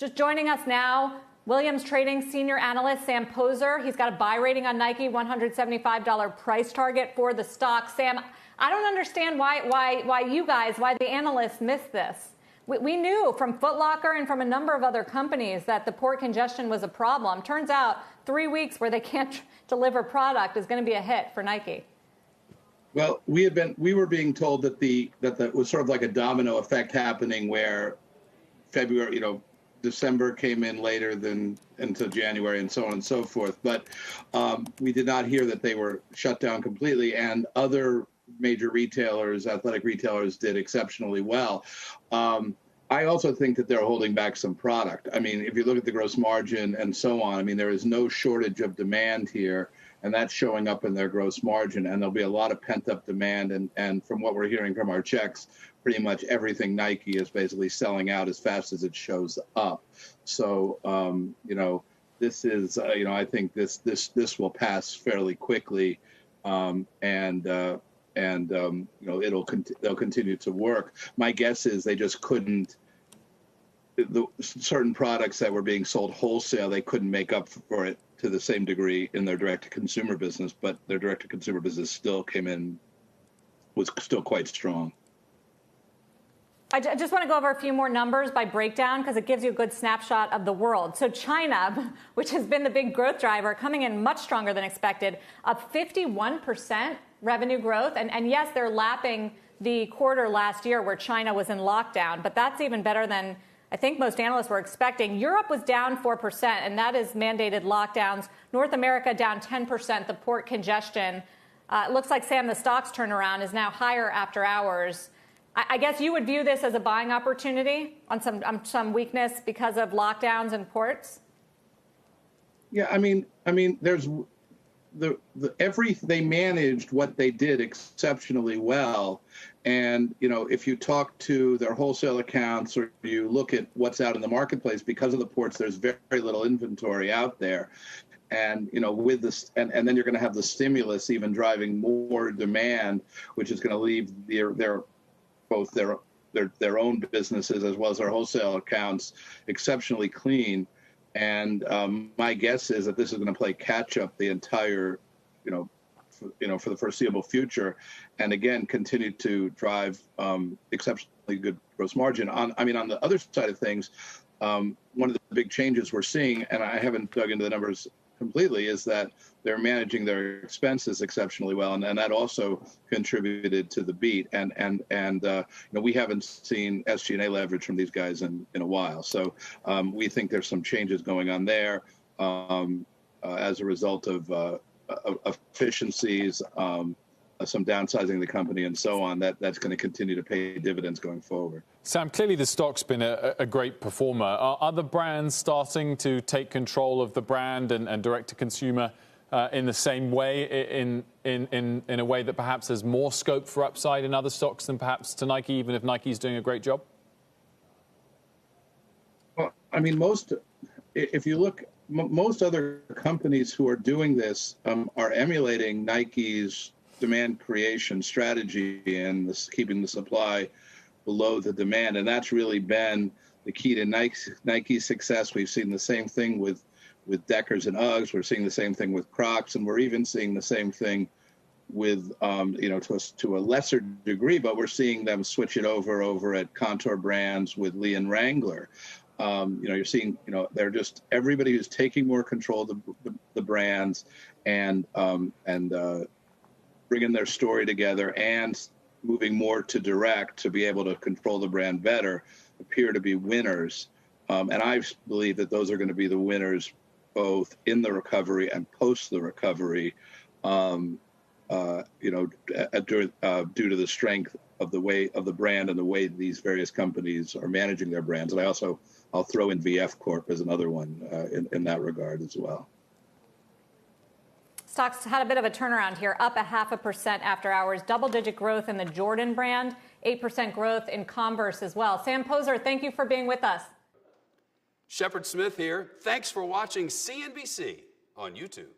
Just joining us now, Williams Trading senior analyst Sam Poser. He's got a buy rating on Nike, $175 price target for the stock. Sam, I don't understand why the analysts missed this. We knew from Foot Locker and from a number of other companies that the port congestion was a problem. Turns out 3 weeks where they can't deliver product is going to be a hit for Nike. Well, we were being told that that was sort of like a domino effect happening where February, December came in later than into January and so on and so forth. But we did not hear that they were shut down completely, and other major retailers, athletic retailers, did exceptionally well. I also think that they're holding back some product. I mean, if you look at the gross margin and so on, I mean, there is no shortage of demand here, and that's showing up in their gross margin, and there'll be a lot of pent-up demand. And from what we're hearing from our checks, pretty much everything Nike is basically selling out as fast as it shows up. So, this is, I think this will pass fairly quickly, they'll continue to work. My guess is they just couldn't. The certain products that were being sold wholesale, they couldn't make up for it to the same degree in their direct-to-consumer business, but their direct-to-consumer business still was still quite strong. I just want to go over a few more numbers by breakdown because it gives you a good snapshot of the world. So China, which has been the big growth driver, coming in much stronger than expected, up 51% revenue growth. And yes, they're lapping the quarter last year where China was in lockdown, but that's even better than I think most analysts were expecting. Europe was down 4%, and that is mandated lockdowns. North America down 10%, the port congestion. It looks like, Sam, the stock's turnaround is now higher after hours. I guess you would view this as a buying opportunity on some weakness because of lockdowns and ports? Yeah, I mean, there's they managed what they did exceptionally well. And, if you talk to their wholesale accounts or you look at what's out in the marketplace, because of the ports, there's very, very little inventory out there. And, with this, and then you're going to have the stimulus even driving more demand, which is going to leave both their own businesses as well as their wholesale accounts exceptionally clean. And my guess is that this is going to play catch up the entire, for the foreseeable future, and again continue to drive exceptionally good gross margin. On the other side of things, one of the big changes we're seeing, and I haven't dug into the numbers completely, is that they're managing their expenses exceptionally well, and that also contributed to the beat. And we haven't seen SG&A leverage from these guys in a while. So we think there's some changes going on there as a result of efficiencies, some downsizing of the company, and so on. That's going to continue to pay dividends going forward. Sam, clearly the stock's been a great performer. Are other brands starting to take control of the brand and direct to consumer in the same way, in a way that perhaps there's more scope for upside in other stocks than perhaps to Nike, even if Nike's doing a great job? Well, if you look, most other companies who are doing this are emulating Nike's demand creation strategy and keeping the supply below the demand, and that's really been the key to Nike's success. We've seen the same thing with Deckers and Uggs. We're seeing the same thing with Crocs, and we're even seeing the same thing with to a lesser degree, but we're seeing them switch it over at Contour Brands with Lee and Wrangler. You're seeing they're just everybody who's taking more control of the brands and bringing their story together and moving more to direct to be able to control the brand better appear to be winners. And I believe that those are going to be the winners both in the recovery and post the recovery, due to the strength of the brand and the way these various companies are managing their brands. And I'll throw in VF Corp as another one in that regard as well. Stocks had a bit of a turnaround here, up 0.5% after hours, double-digit growth in the Jordan brand, 8% growth in Converse as well. Sam Poser, thank you for being with us. Shepard Smith here. Thanks for watching CNBC on YouTube.